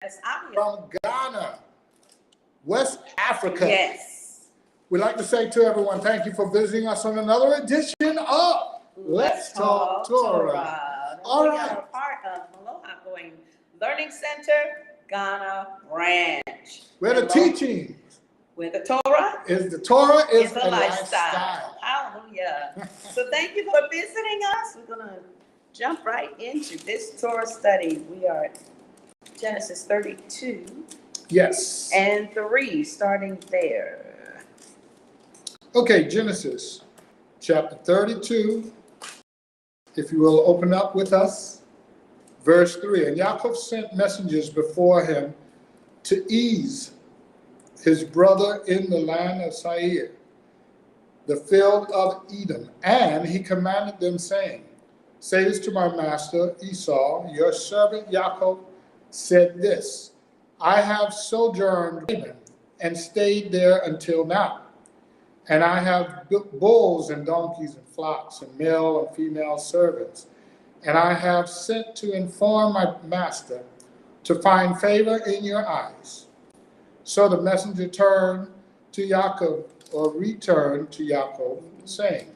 I'm from Ghana, West Africa. Yes. We'd like to say to everyone, thank you for visiting us on another edition of Let's Talk Torah. All we right. are a part of Aloha Going Learning Center, Ghana branch. Where the teaching Where the Torah is the Torah is a lifestyle. Hallelujah. So thank you for visiting us. We're going to jump right into this Torah study. We are at Genesis 32. Yes. And 3, starting there. Okay, Genesis chapter 32. If you will open up with us, verse 3. And Yaakov sent messengers before him to ease his brother in the land of Seir, the field of Edom. And he commanded them, saying, say this to my master Esau, your servant Yaakov said this, I have sojourned in Canaan and stayed there until now. And I have bulls and donkeys and flocks and male and female servants. And I have sent to inform my master to find favor in your eyes. So the messenger returned to Yaakov, saying,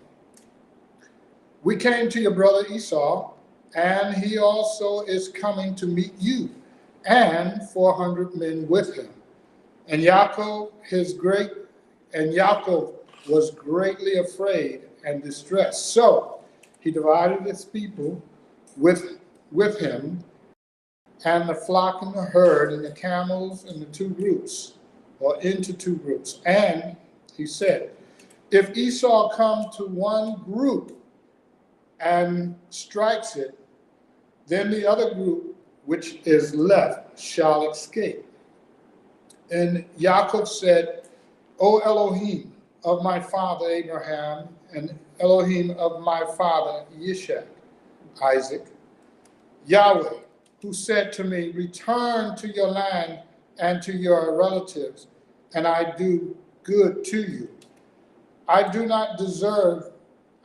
we came to your brother Esau, and he also is coming to meet you, and 400 men with him. And Yaakov was greatly afraid and distressed. So he divided his people with him, and the flock and the herd, and the camels, and the two groups, or into two groups. And he said, if Esau come to one group and strikes it, then the other group which is left shall escape. And Yaakov said, O Elohim of my father Abraham, and Elohim of my father Isaac, Yahweh, who said to me, return to your land and to your relatives, and I do good to you. I do not deserve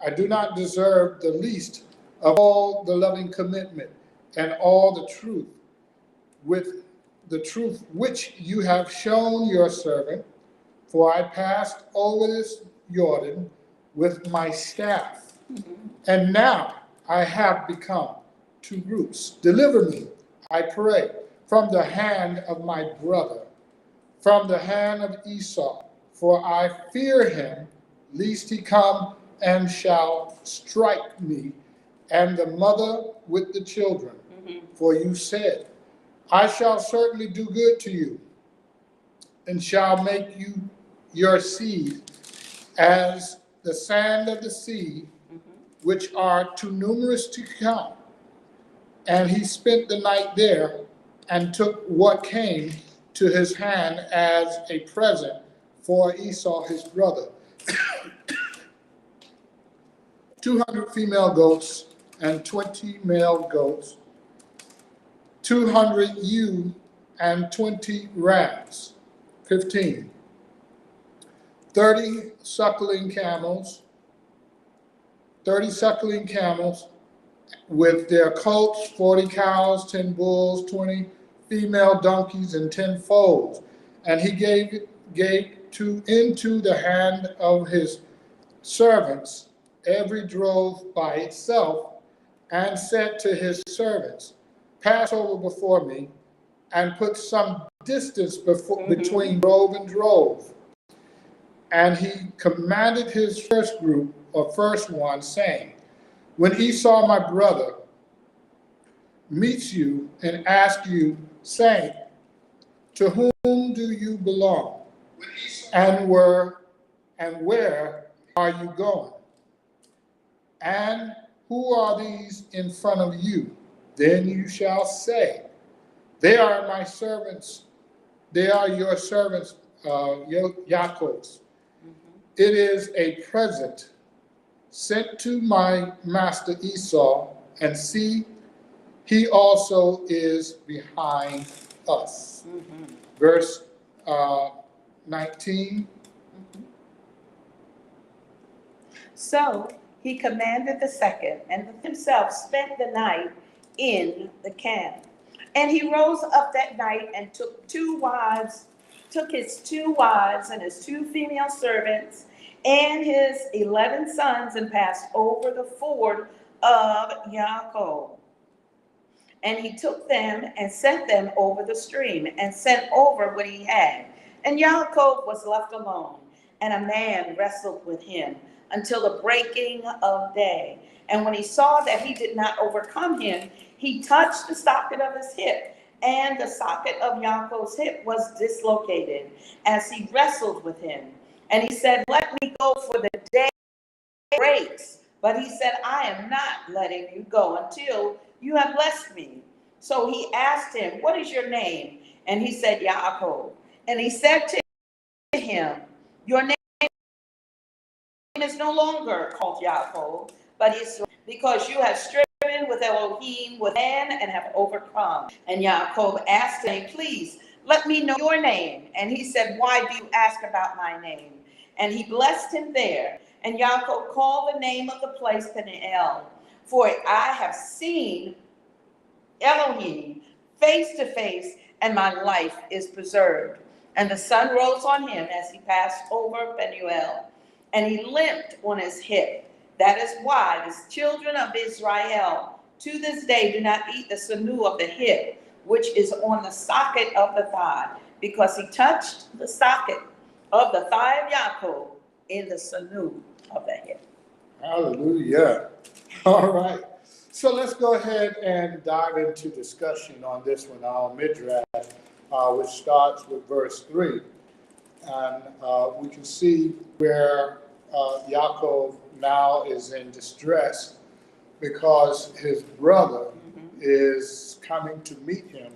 the least of all the loving commitment and all the truth, with the truth which you have shown your servant, for I passed over this Jordan with my staff, and now I have become two groups. Deliver me, I pray, from the hand of my brother, from the hand of Esau, for I fear him, lest he come and shall strike me, and the mother with the children. For you said, I shall certainly do good to you, and shall make you your seed as the sand of the sea, which are too numerous to count. And he spent the night there, and took what came to his hand as a present for Esau his brother, 200 female goats and 20 male goats, 200 ewe and 20 rams, 15, 30 suckling camels with their colts, 40 cows, 10 bulls, 20 female donkeys, and 10 foals. And he gave into the hand of his servants every drove by itself, and said to his servants, pass over before me, and put some distance between drove and drove. And he commanded his first group, or first one, saying, when Esau my brother meets you and asks you, saying, to whom do you belong? And where are you going? And who are these in front of you? Then you shall say, they are my servants, they are your servants, Yaakov's. It is a present sent to my master Esau, and see, he also is behind us. Verse 19. So he commanded the second, and himself spent the night in the camp. And he rose up that night and took his 2 wives and his 2 female servants and his 11 sons and passed over the ford of Yaakov. And he took them and sent them over the stream and sent over what he had. And Yaakov was left alone, and a man wrestled with him until the breaking of day. And when he saw that he did not overcome him, he touched the socket of his hip, and the socket of Yaakov's hip was dislocated as he wrestled with him. And he said, "Let me go, for the day breaks." But he said, "I am not letting you go until you have blessed me." So he asked him, "What is your name?" And he said, "Yaakov." And he said to him, "Your name is no longer called Yaakov, but Esau, because you have striven with Elohim, with man, and have overcome." And Yaakov asked him, "Please, let me know your name." And he said, "Why do you ask about my name?" And he blessed him there. And Yaakov called the name of the place Peniel, for I have seen Elohim face to face, and my life is preserved. And the sun rose on him as he passed over Peniel, and he limped on his hip. That is why the children of Israel to this day do not eat the sinew of the hip, which is on the socket of the thigh, because he touched the socket of the thigh of Yaakov in the sinew of the hip. Hallelujah. All right. So let's go ahead and dive into discussion on this one, our midrash, which starts with verse 3. And we can see where Yaakov now is in distress because his brother is coming to meet him,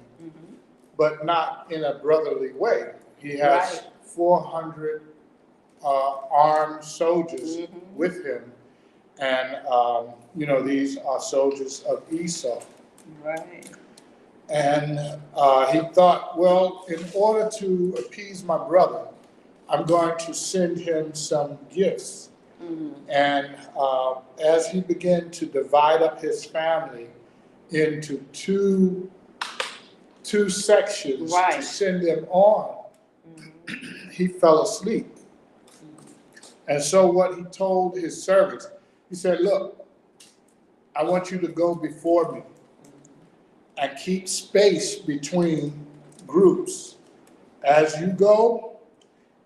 but not in a brotherly way. He has 400 armed soldiers with him. And, these are soldiers of Esau. Right. And he thought, well, in order to appease my brother, I'm going to send him some gifts. And as he began to divide up his family into two sections to send them on, he fell asleep. And so what he told his servants, he said, "Look, I want you to go before me and keep space between groups. As you go,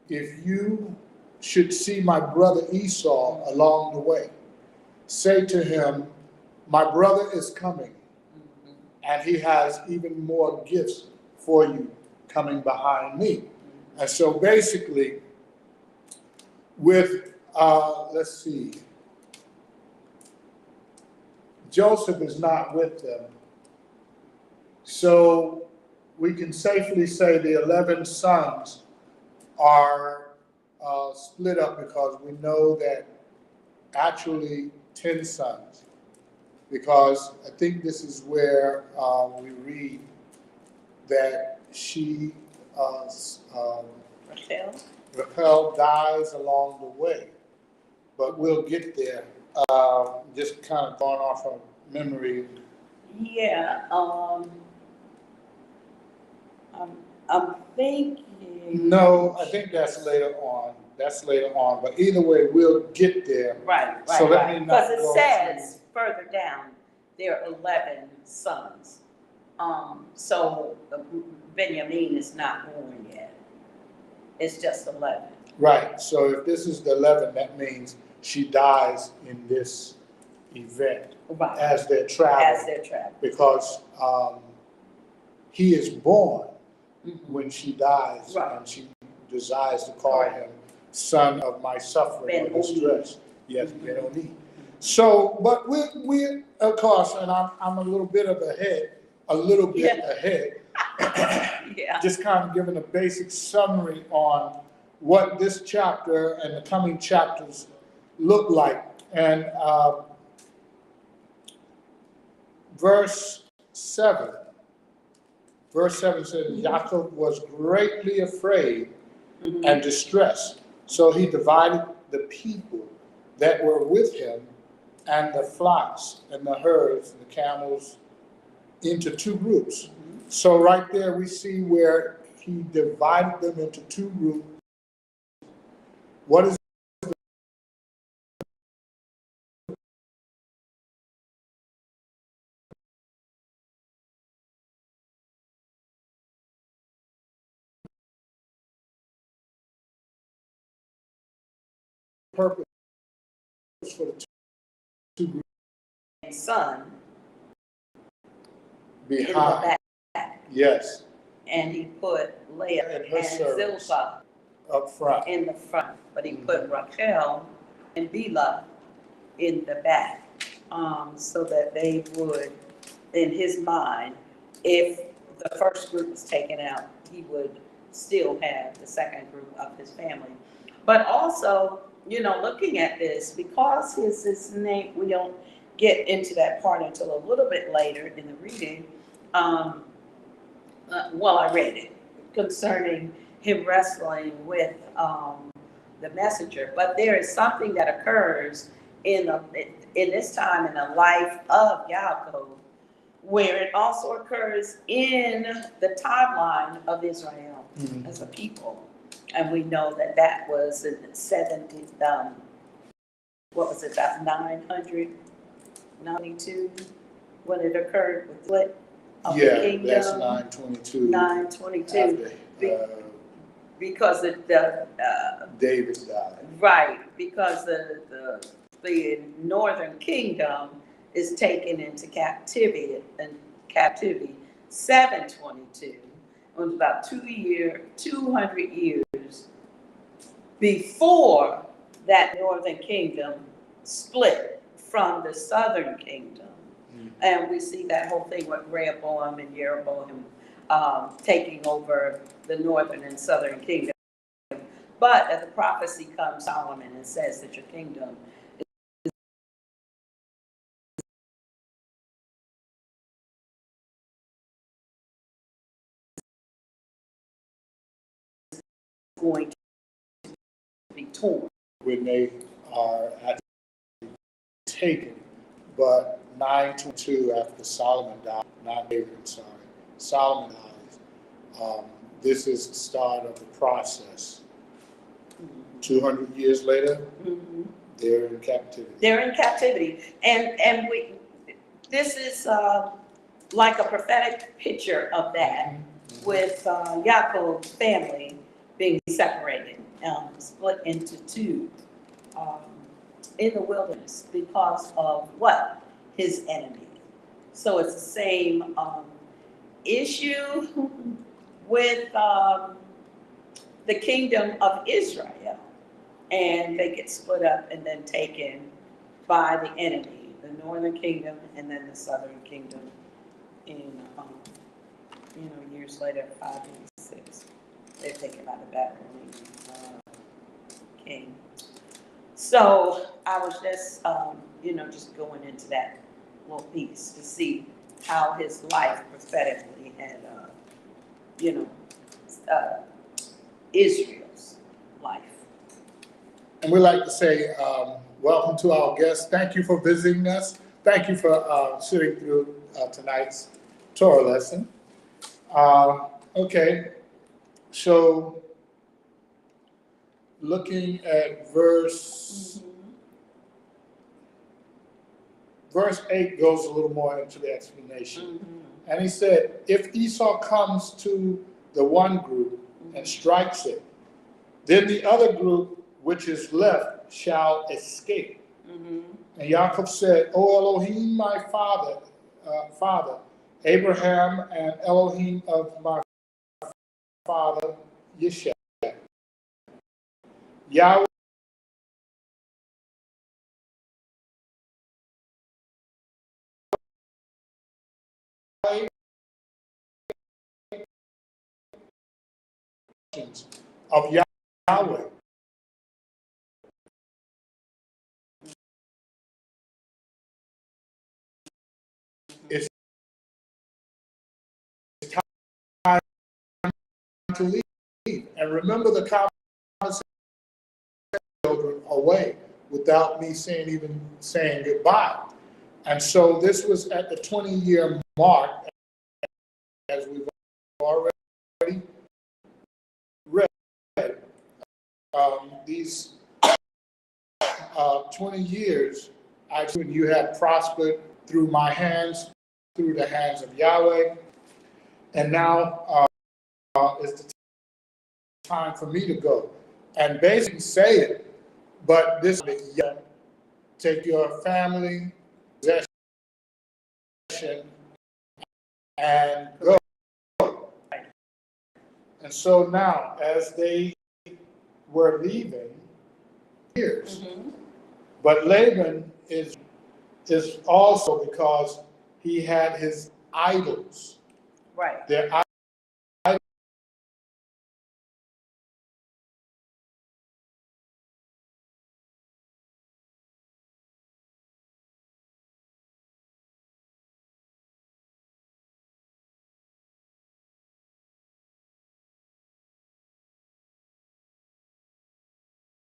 if you should see my brother Esau along the way, say to him, my brother is coming, and he has even more gifts for you coming behind me." And so basically, with, let's see, Joseph is not with them. So we can safely say the 11 sons are split up, because we know that actually 10 sons, because I think this is where we read that Rachel dies along the way, but we'll get there. Just kind of going off of memory. Yeah, I'm thinking. No, I think that's later on. But either way, we'll get there. Right. So let me not Because it says further down, there are 11 sons. So Benjamin is not born yet. It's just 11. Right. So if this is the 11, that means she dies in this event as they're traveling. Because he is born when she dies, and she desires to call him son of my suffering or distress. Yes, Ben-Oni. So, but we of course, and I'm a little bit ahead. Just kind of giving a basic summary on what this chapter and the coming chapters look like. And verse 7 says, Yaakov was greatly afraid and distressed. So he divided the people that were with him and the flocks and the herds and the camels into two groups. So right there we see where he divided them into two groups. What is the purpose for the two groups? Son in the Behind. back, Yes. and he put Leah And her and servants Zilpah up front. in the front, but he put Rachel and Bilhah in the back, so that they would, in his mind, if the first group was taken out, he would still have the second group of his family. But also, looking at this, because his name, we don't get into that part until a little bit later in the reading. Well, I read it concerning him wrestling with the messenger, but there is something that occurs in this time in the life of Yaakov, where it also occurs in the timeline of Israel as a people. And we know that was in 70, what was it, about 992, when it occurred with split of the kingdom. That's 922. 922. After, because the David died. right, because the northern kingdom is taken into captivity, 722. It was about 200 years before that northern kingdom split from the southern kingdom. And we see that whole thing with Rehoboam and Jeroboam taking over the northern and southern kingdom. But as the prophecy comes, Solomon, and says that your kingdom is going to be torn. When they are actually taken, but 922 after Solomon died, not David, I'm sorry, Solomon dies. This is the start of the process. 200 years later, they're in captivity. They're in captivity, and this is like a prophetic picture of that, with Yaakov's family being separated, split into two in the wilderness because of what? His enemy. So it's the same issue with the kingdom of Israel, and they get split up and then taken by the enemy, the northern kingdom and then the southern kingdom in years later, 586, they're taken by the Babylonian king. So I was just just going into that little piece to see how his life prophetically had Israel's life. And we like to say, welcome to our guests. Thank you for visiting us. Thank you for sitting through tonight's Torah lesson. Okay, so looking at verse 8 goes a little more into the explanation. And he said, if Esau comes to the one group and strikes it, then the other group which is left shall escape. And Yaakov said, O Elohim, my father, Abraham, and Elohim of my father, Yishak, Yahweh of Yahweh. It's time to leave. And remember the conversation away without me even saying goodbye. And so this was at the 20-year mark as we've already read, these 20 years, you have prospered through my hands, through the hands of Yahweh, and now is the time for me to go. And basically say it, but this take your family, possession, and go. And so now, as they were leaving, years, but Laban is also because he had his idols. Right. Their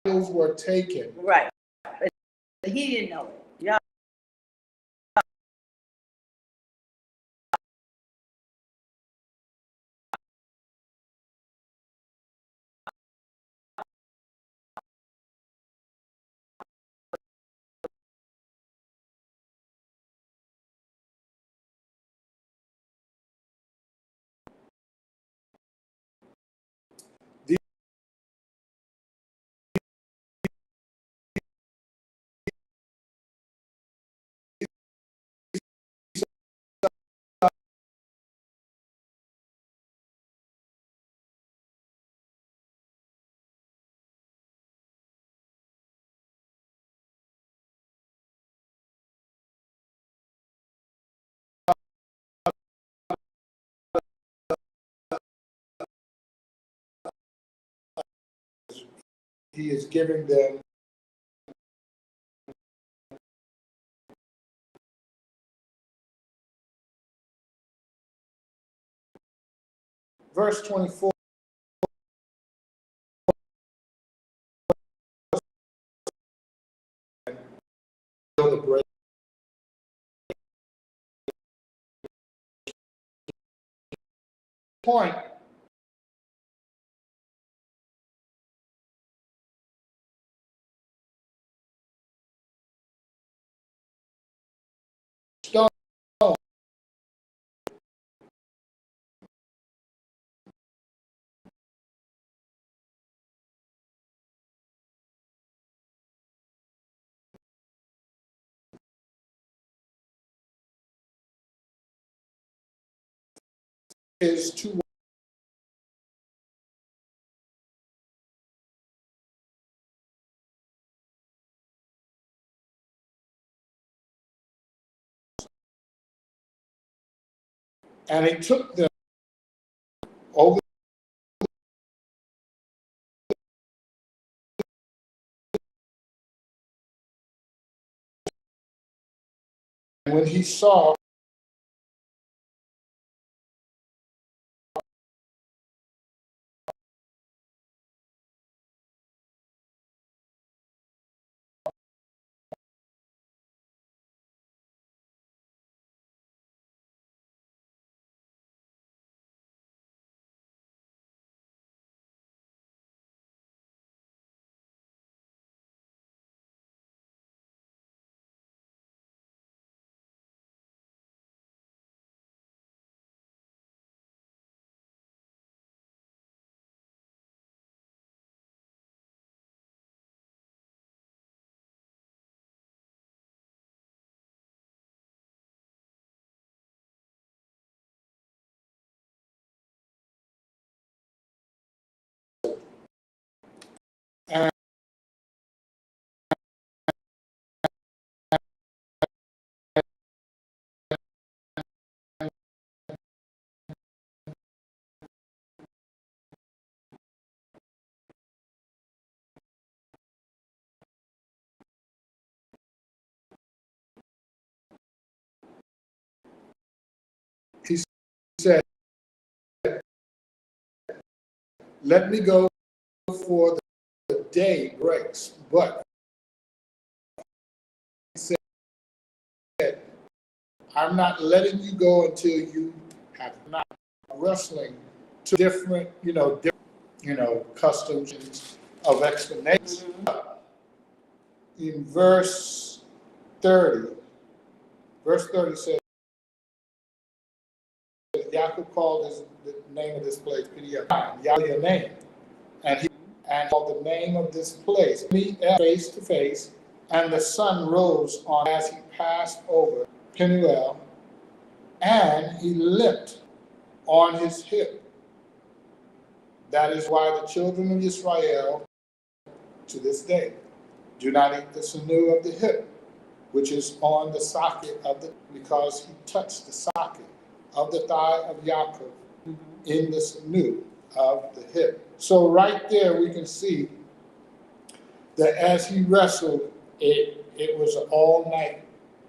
idols were taken. Right. But he didn't know it. Yeah. He is giving them verse 24. The break point stone is to and he took them over. When he saw and he said, let me go for the day breaks. But he said, I'm not letting you go until you have not wrestling to different, customs of explanation. In verse 30 says, Yaakov called the name of this place, Yahweh your name. And he called the name of this place, meet face to face, and the sun rose on as he passed over Penuel, and he limped on his hip. That is why the children of Israel to this day do not eat the sinew of the hip, which is on the socket of because he touched the socket of the thigh of Yaakov in the sinew of the hip. So right there we can see that as he wrestled, it was all night,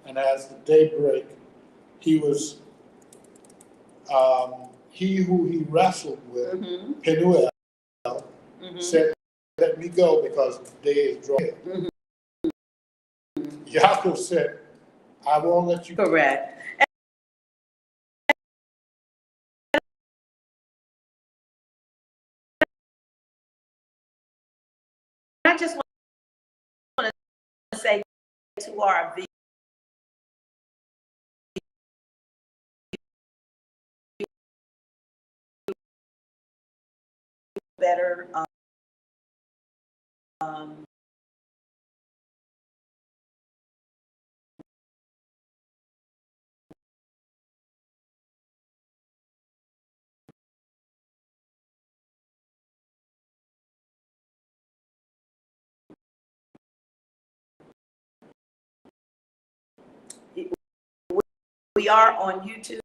and as the day break, he was he who he wrestled with, Penuel, said, "Let me go because the day is drawing." Yaakov said, "I won't let you go." Correct. I just want to say to our better we are on YouTube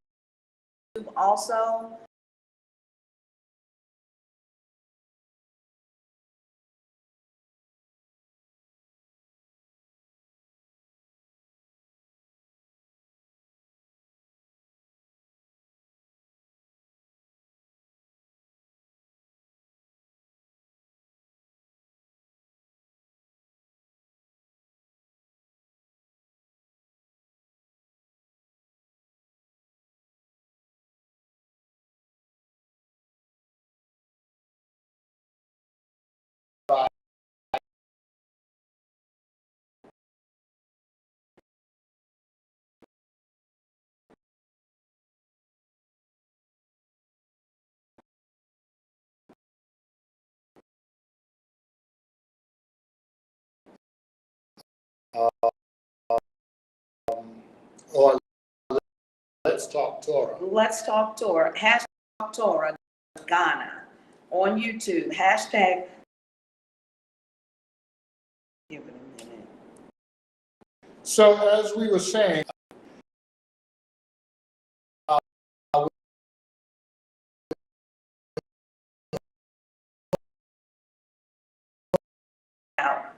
also. Or let's talk Torah. Let's talk Torah. Hashtag Torah Ghana on YouTube. Hashtag. Give it a minute. So as we were saying, Out.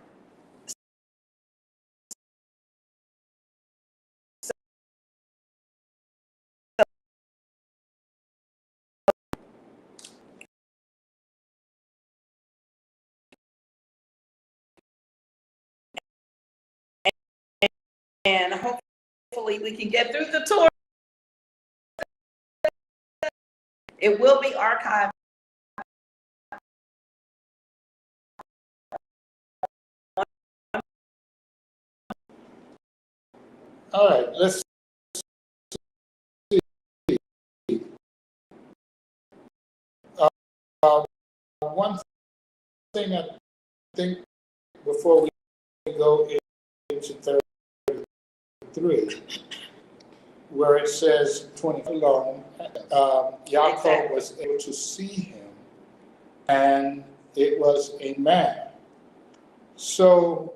And hopefully we can get through the Torah. It will be archived. all right, let's see. One thing I think before we go into 33, where it says 20 alone, Yaakov was able to see him, and it was a man. So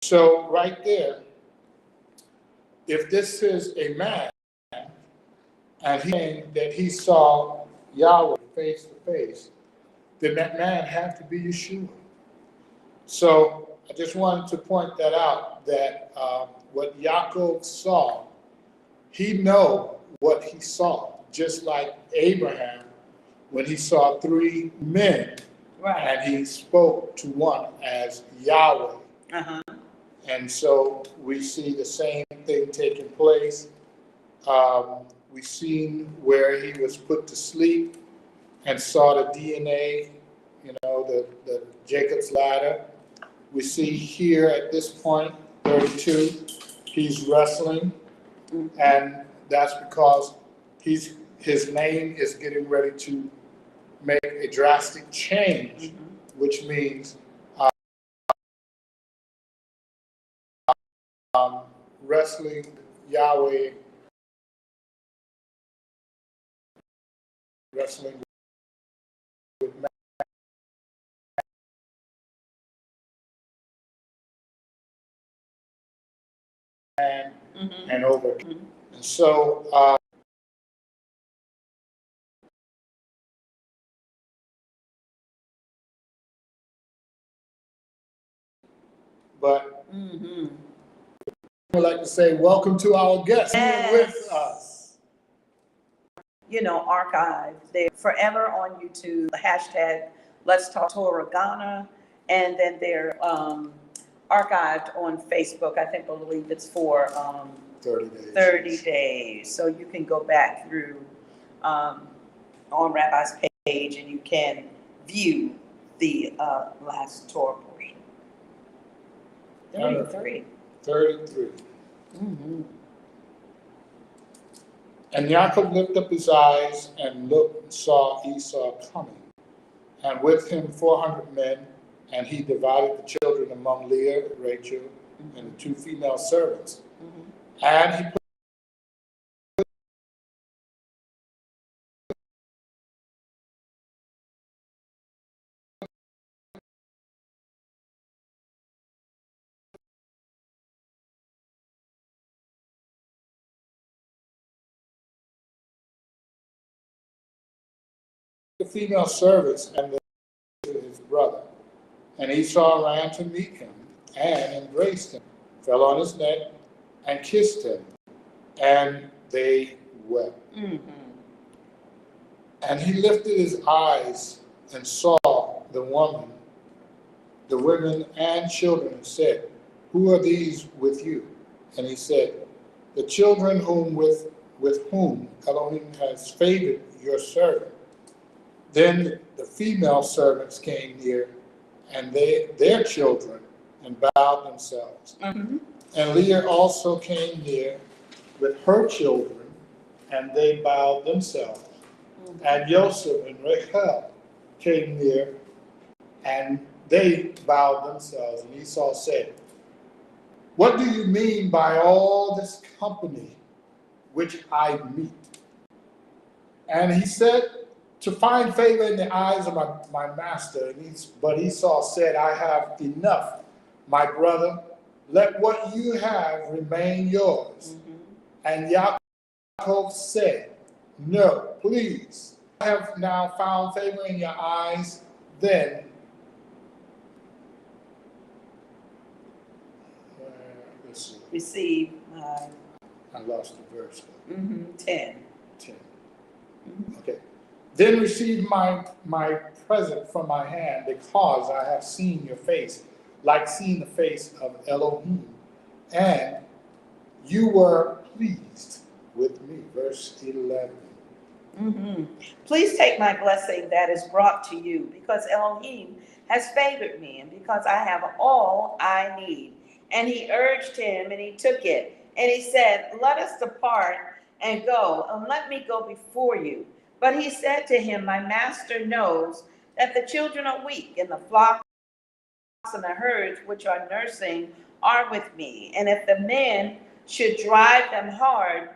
so right there, if this is a man, and he's saying that he saw Yahweh face to face, then that man had to be Yeshua. So I just wanted to point that out, that what Yaakov saw, he know what he saw, just like Abraham, when he saw three men, Right. and he spoke to one as Yahweh. Uh-huh. And so we see the same thing taking place. We've seen where he was put to sleep and saw the DNA, the Jacob's ladder. We see here at this point, 32, he's wrestling, and that's because his name is getting ready to make a drastic change, which means wrestling Yahweh, wrestling with man and over. And so, but I would like to say welcome to our guest here with us. Archived. They're forever on YouTube. Hashtag Let's Talk Torah Ghana. And then they're archived on Facebook. I believe it's for 30 days. 30 days. So you can go back through on Rabbi's page and you can view the last Torah portion. 33. 33. And Jacob lifted up his eyes and looked and saw Esau coming, and with him 400 men, and he divided the children among Leah, Rachel, and the two female servants. And he put the female servants and his brother. And Esau ran to meet him and embraced him, fell on his neck, and kissed him. And they wept. And he lifted his eyes and saw the women and children, and said, "Who are these with you?" And he said, "The children with whom Elohim has favored your servant." Then the female servants came near, and their children, and bowed themselves. And Leah also came near with her children, and they bowed themselves. And Joseph and Rachel came near, and they bowed themselves. And Esau said, "What do you mean by all this company which I meet?" And he said, "To find favor in the eyes of my master." But Esau said, "I have enough, my brother. Let what you have remain yours." And Yaakov said, "No, please. I have now found favor in your eyes. Then, let's see. Receive. I lost the verse. 10. Okay. Then receive my present from my hand, because I have seen your face, like seeing the face of Elohim, and you were pleased with me. Verse 11. Please take my blessing that is brought to you, because Elohim has favored me, and because I have all I need. And he urged him, and he took it. And he said, "Let us depart and go, and let me go before you." But he said to him, "My master knows that the children are weak, and the flocks and the herds which are nursing are with me. And if the men should drive them hard,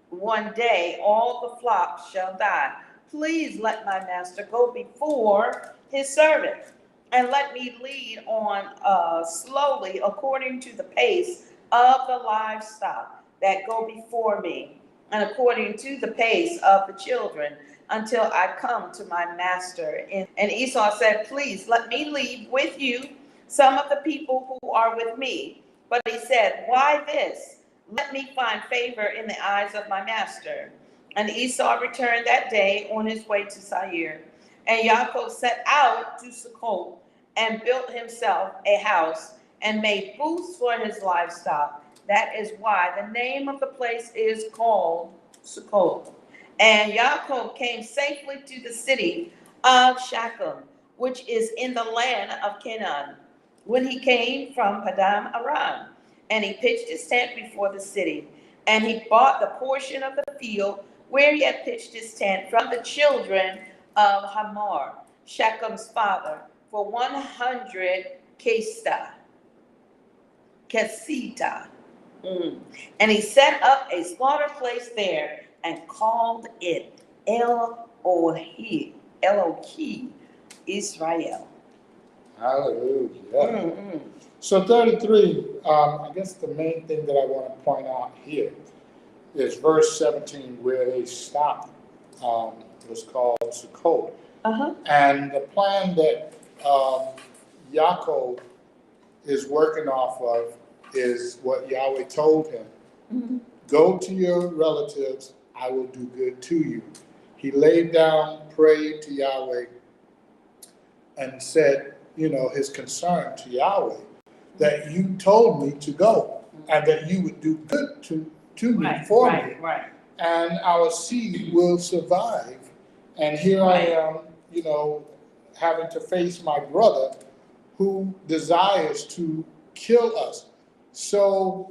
one day all the flocks shall die. Please let my master go before his servant, and let me lead on slowly according to the pace of the livestock that go before me, and according to the pace of the children, until I come to my master." And Esau said, "Please let me leave with you some of the people who are with me." But he said, "Why this? Let me find favor in the eyes of my master." And Esau returned that day on his way to Seir. And Yaakov set out to Succoth and built himself a house and made booths for his livestock. That is why the name of the place is called Succoth. And Yaakov came safely to the city of Shechem, which is in the land of Canaan, when he came from Paddan Aram. And he pitched his tent before the city. And he bought the portion of the field where he had pitched his tent from the children of Hamor, Shechem's father, for 100 kesita. And he set up a slaughter place there and called it Elohi Israel. Hallelujah. Mm-mm. So 33, I guess the main thing that I want to point out here is verse 17, where they stopped, was called Sukkot. Uh-huh. And the plan that Yaakov is working off of is what Yahweh told him. Mm-hmm. Go to your relatives, I will do good to you. He laid down, prayed to Yahweh, and said, his concern to Yahweh, that you told me to go, and that you would do good to me, for me, and our seed will survive. And here I am, having to face my brother who desires to kill us. So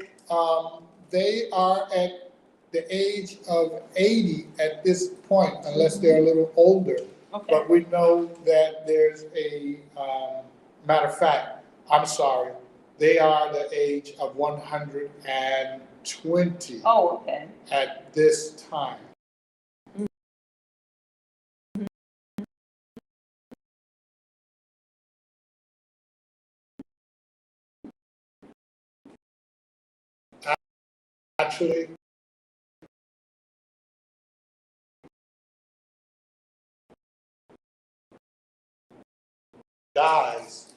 they are at the age of 80 at this point, unless they're a little older. Okay. But we know that there's a, matter of fact, I'm sorry, they are the age of 120 Oh, okay. at this time. Actually, dies,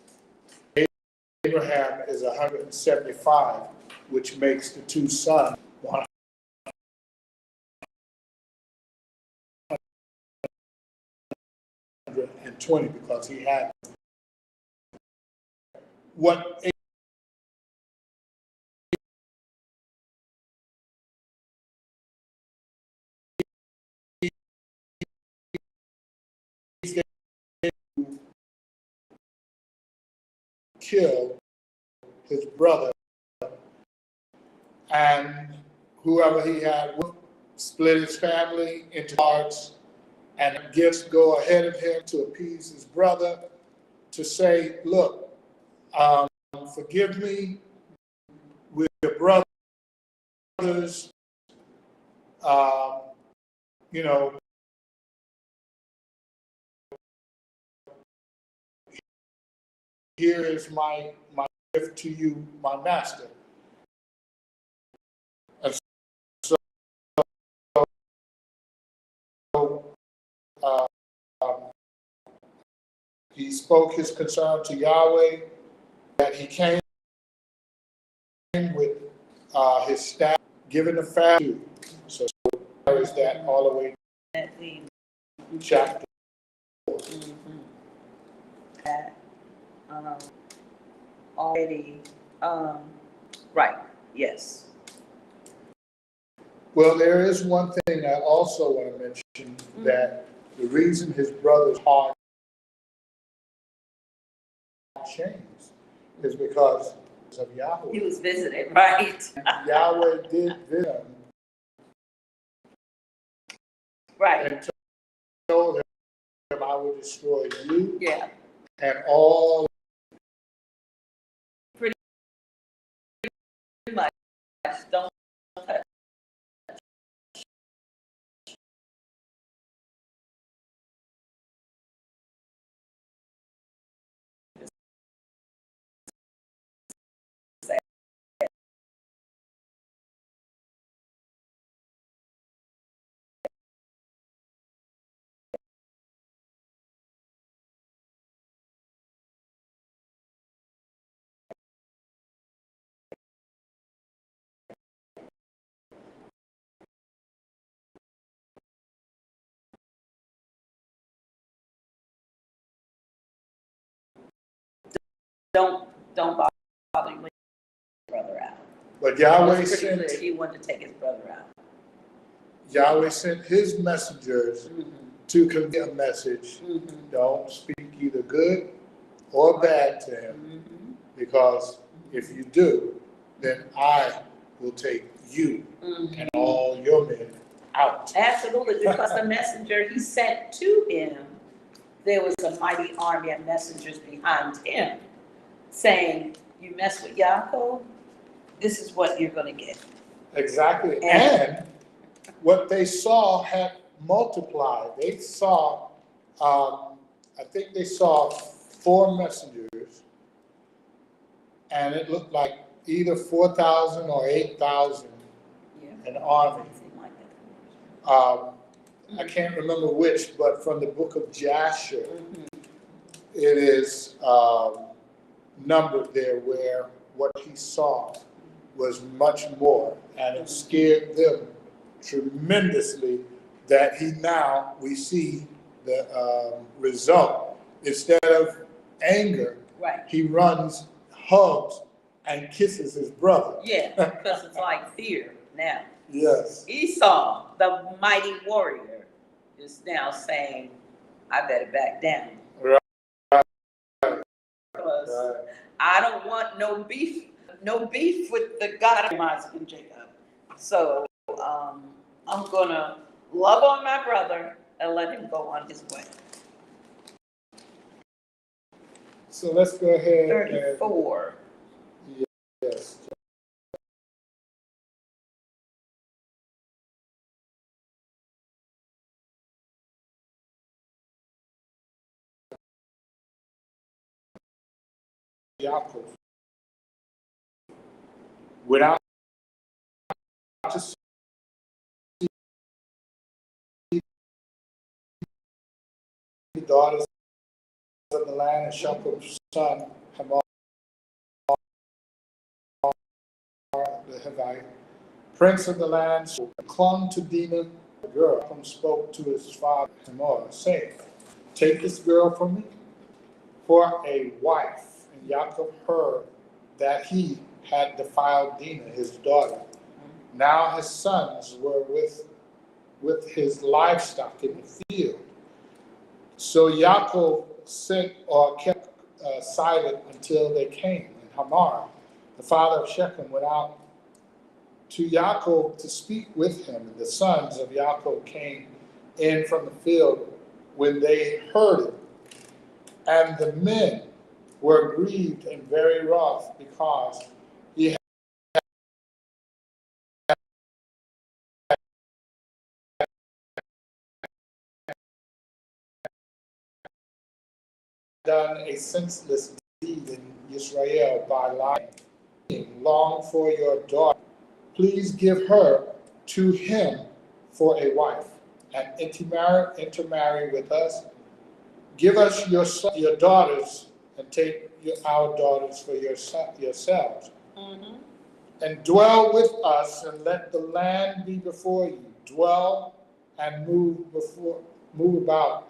Abraham is 175, which makes the two sons 120, because he had what killed his brother, and whoever he had with split his family into parts, and gifts go ahead of him to appease his brother, to say, look, forgive me with your brothers, you know, here is my gift to you, my master. And so he spoke his concern to Yahweh, that he came with his staff, given the family. So there is that all the way to chapter 4. Mm-hmm. That already, right, yes. Well, there is one thing I also want to mention, that the reason his brother's heart changed is because of Yahweh. He was visited, right? Yahweh did visit him, Right. and told him, I will destroy you, Yeah. and all. Pretty much. Don't touch. don't bother with your brother out. But It Yahweh was pretty sent, clear he wanted to take his brother out. Yahweh sent his messengers to convey a message. Don't speak either good or bad to him, because if you do, then I will take you and all your men out. Absolutely, because the messenger he sent to him, there was a mighty army of messengers behind him saying, you mess with Yaakov, this is what you're going to get. Exactly. And what they saw had multiplied. They saw, I think they saw 4 messengers, and it looked like either 4,000 or 8,000 an army. I can't remember which, but from the book of Jasher, it is numbered there where what he saw was much more, and it scared them tremendously that we see the result. Instead of anger, he runs, hugs, and kisses his brother. Yeah, because it's like fear now. Yes. Esau, the mighty warrior, is now saying, I better back down. Right. Because I don't want no beef with the God of Isaac and Jacob. So I'm going to love on my brother and let him go on his way. So let's go ahead 34. and, yes. Yaakov without to see the daughters of the land, and Shecham's son Hamor the Hivite, prince of the land, clung to Dinah, the girl, and spoke to his father Hamor, saying, take this girl from me for a wife. And Yaakov heard that he had defiled Dinah, his daughter. Now his sons were with his livestock in the field. So Yaakov sent or kept silent until they came. And Hamor, the father of Shechem, went out to Yaakov to speak with him. And the sons of Yaakov came in from the field when they heard it. And the men were grieved and very wroth, because he had done a senseless deed in Israel by lying. Long for your daughter. Please give her to him for a wife, and intermarry with us. Give us your daughters, and take our daughters for yourselves. And dwell with us, and let the land be before you. Dwell and move about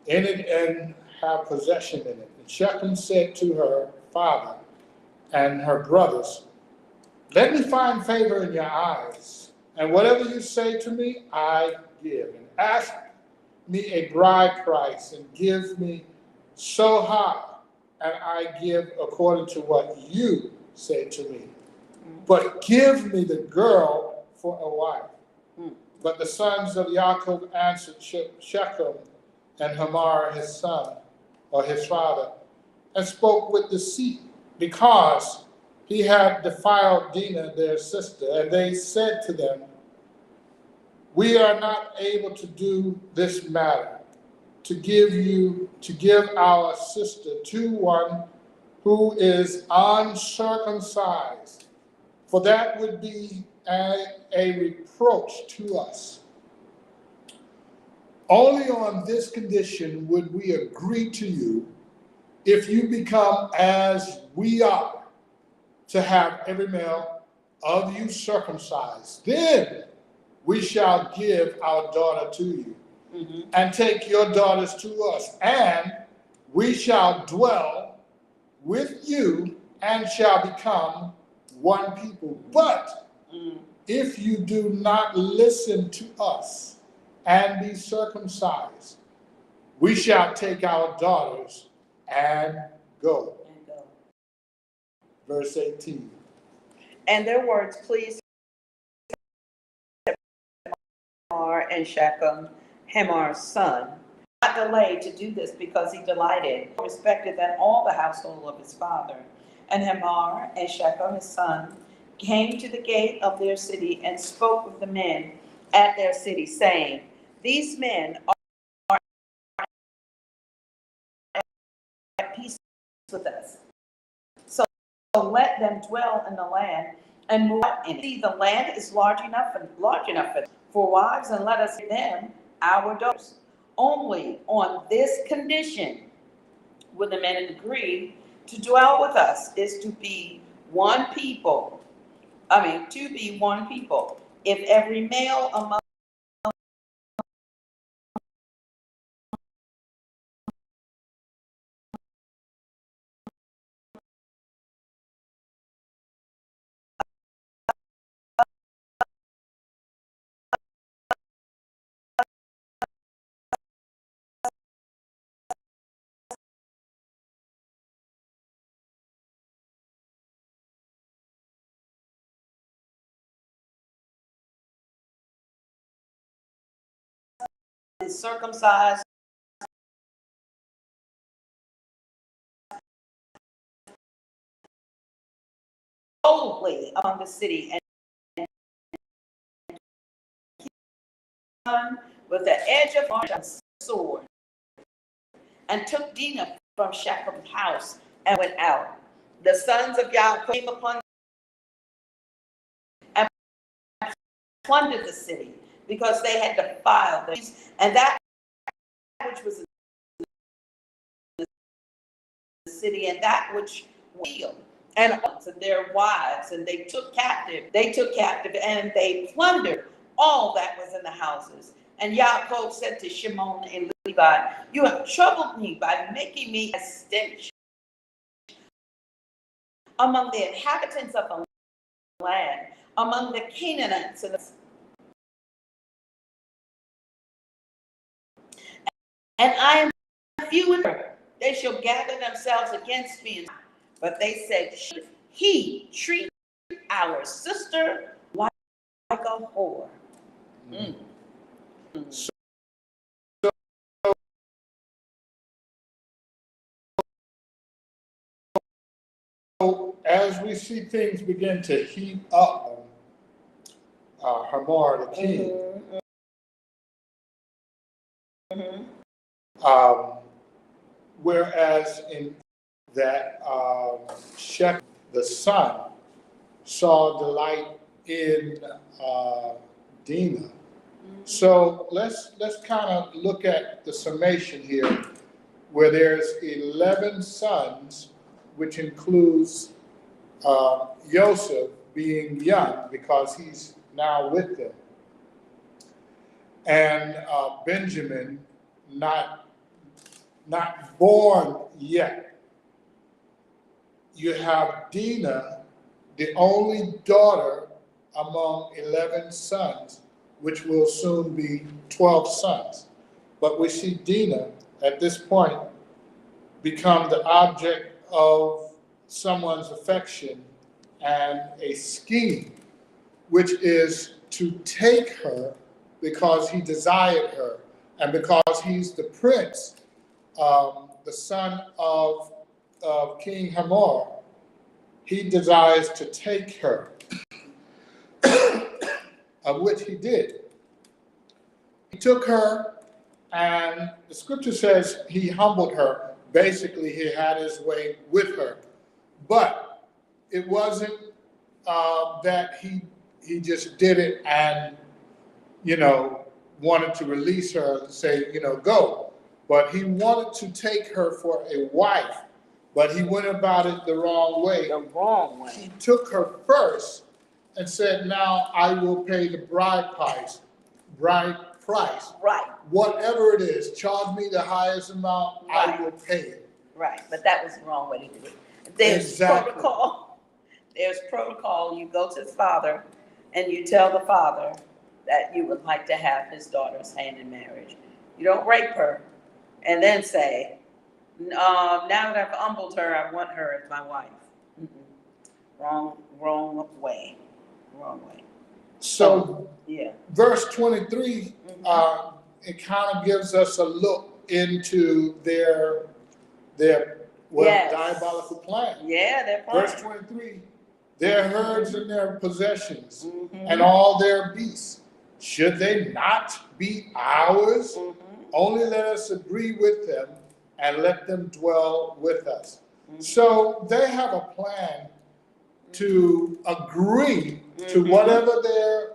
in it, and have possession in it. And Shechem said to her father and her brothers, let me find favor in your eyes, and whatever you say to me, I give. And ask me a bride price, and give me so high, and I give according to what you say to me. But give me the girl for a wife. But the sons of Yaakov answered Shechem and Hamor his son, or his father, and spoke with deceit, because he had defiled Dinah their sister. And they said to them, we are not able to do this matter, to give our sister to one who is uncircumcised, for that would be a reproach to us. Only on this condition would we agree to you, if you become as we are, to have every male of you circumcised. Then we shall give our daughter to you, and take your daughters to us, and we shall dwell with you and shall become one people. But if you do not listen to us and be circumcised, we shall take our daughters and go. Verse 18. And their words pleased Hamor and Shechem, Hamor's son, not delayed to do this because he delighted, respected than all the household of his father. And Hamor and Shechem, his son, came to the gate of their city and spoke with the men at their city, saying, these men are at peace with us. So let them dwell in the land and move out in it. See, the land is large enough for wives, and let us give them our daughters. Only on this condition will the men agree to dwell with us, is to be one people. To be one people. If every male among is circumcised, boldly among the city, and with the edge of a sword, and took Dinah from Shechem's house and went out. The sons of Yaakov came upon and plundered the city, because they had defiled them, and that which was in the city, and that which was and their wives, and they took captive, and they plundered all that was in the houses. And Yaakov said to Shimon and Levi, you have troubled me by making me a stench among the inhabitants of the land, among the Canaanites, and I am few in number. They shall gather themselves against me. But they said, should he treat our sister like a whore? So as we see things begin to heat up, Hamor the king, whereas in that Shechem, the son, saw delight in Dinah. So let's kind of look at the summation here, where there's 11 sons, which includes Joseph being young because he's now with them, and Benjamin not born yet. You have Dinah, the only daughter among 11 sons, which will soon be 12 sons. But we see Dinah at this point become the object of someone's affection and a scheme, which is to take her because he desired her, and because he's the prince, the son of King Hamor, he desires to take her, of which he did. He took her, and the scripture says he humbled her. Basically, he had his way with her. But it wasn't that he just did it and, wanted to release her and say, go. But he wanted to take her for a wife, but he went about it the wrong way. The wrong way. He took her first and said, now I will pay the bride price. Right. Whatever it is, charge me the highest amount, right. I will pay it. Right, but that was the wrong way to do it. There's Exactly. protocol. There's protocol. You go to the father and you tell the father that you would like to have his daughter's hand in marriage. You don't rape her and then say, now that I've humbled her, I want her as my wife. Mm-mm. Wrong way. Wrong way. So, Yeah. verse 23, it kind of gives us a look into their Yes. diabolical plan. Yeah, they're fine. Verse 23, their herds and their possessions Mm-hmm. and all their beasts, should they not be ours? Mm-hmm. Only let us agree with them and let them dwell with us. Mm-hmm. So they have a plan to agree to Mhm. whatever their,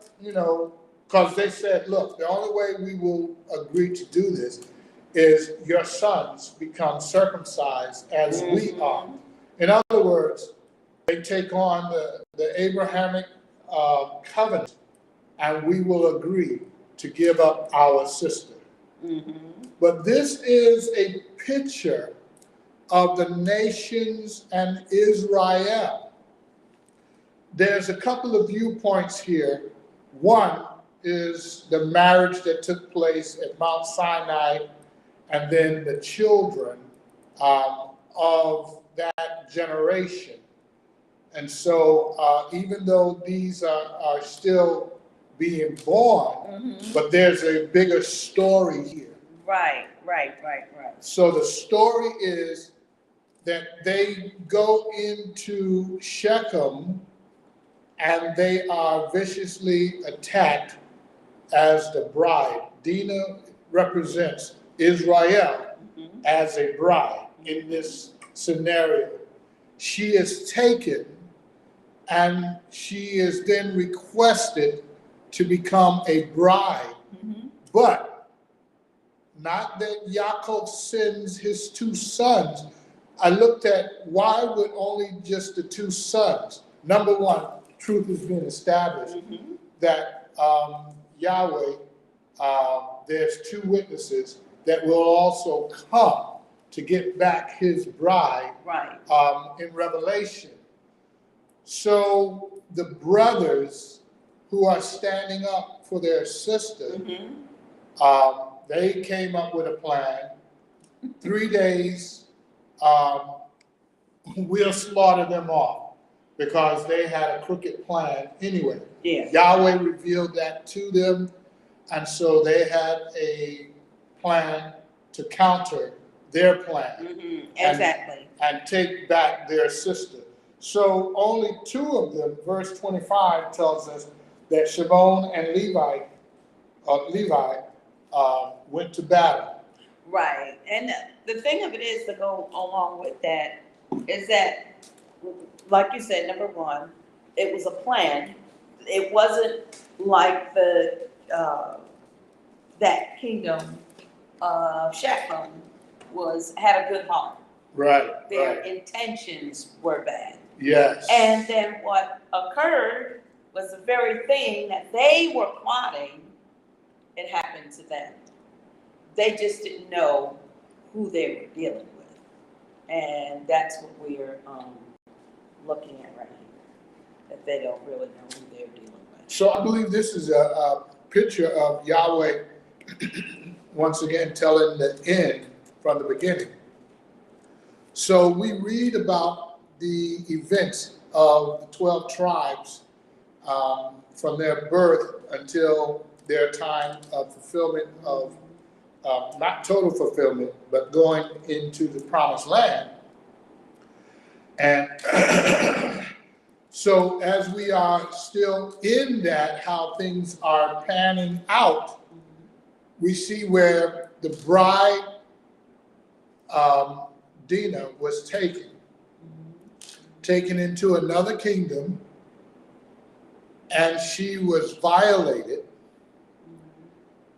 because they said, look, the only way we will agree to do this is your sons become circumcised as we Mhm. are. In other words, they take on the Abrahamic covenant, and we will agree to give up our sister. Mm-hmm. But this is a picture of the nations and Israel. There's a couple of viewpoints here. One is the marriage that took place at Mount Sinai, and then the children of that generation. And so even though these are still being born, Mm-hmm. but there's a bigger story here. Right. So the story is that they go into Shechem and they are viciously attacked as the bride. Dinah represents Israel as a bride in this scenario. She is taken and she is then requested to become a bride. Mm-hmm. But not that Yaakov sends his two sons. I looked at why would only just the two sons? Number one, truth has been established that Yahweh, there's two witnesses that will also come to get back his bride Right. in Revelation. So the brothers who are standing up for their sister, they came up with a plan. 3 days, we'll slaughter them off because they had a crooked plan anyway. Yeah. Yahweh revealed that to them, and so they had a plan to counter their plan. Mm-hmm. Exactly. And take back their sister. So only two of them, verse 25 tells us that Shimon and Levi went to battle. Right. And the thing of it is, to go along with that, is that, like you said, number one, it was a plan. It wasn't like that kingdom of Shechem had a good heart. Right. Their right. intentions were bad. Yes. And then what occurred was the very thing that they were plotting, it happened to them. They just didn't know who they were dealing with. And that's what we're looking at right here, that they don't really know who they're dealing with. So I believe this is a picture of Yahweh once again telling the end from the beginning. So we read about the events of the 12 tribes from their birth until their time of fulfillment of, not total fulfillment, but going into the promised land. And so as we are still in that, how things are panning out, we see where the bride, Dinah, was taken into another kingdom, and she was violated.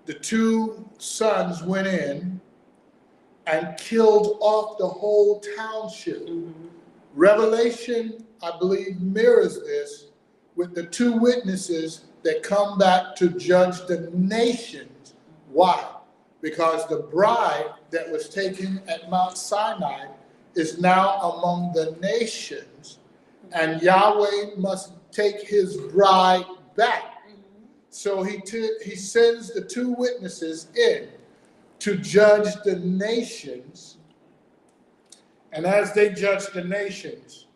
The two sons went in and killed off the whole township. Revelation, I believe, mirrors this with the two witnesses that come back to judge the nations. Why? Because the bride that was taken at Mount Sinai is now among the nations, and Yahweh must take his bride back. So he sends the two witnesses in to judge the nations. And as they judge the nations,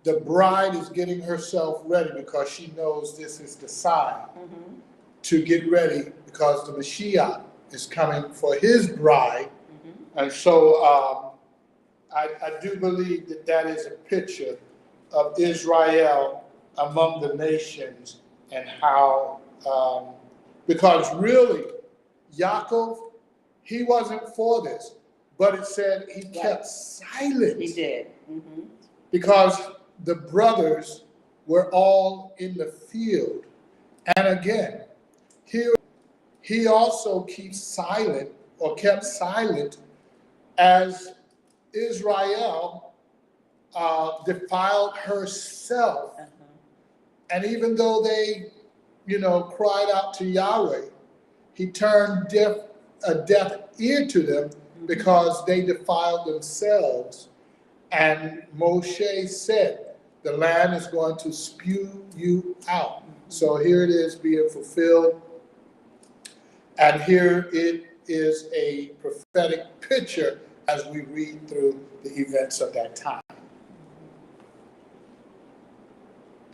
the bride is getting herself ready because she knows this is the sign to get ready because the Mashiach is coming for his bride. And so I do believe that that is a picture of Israel among the nations and how, because really, Yaakov, he wasn't for this, but it said he kept silent. He did. Because the brothers were all in the field. And again, here he also keeps silent or kept silent as Israel defiled herself. And even though they, cried out to Yahweh, he turned a deaf ear to them because they defiled themselves. And Moshe said, the land is going to spew you out. So here it is being fulfilled. And here it is a prophetic picture as we read through the events of that time.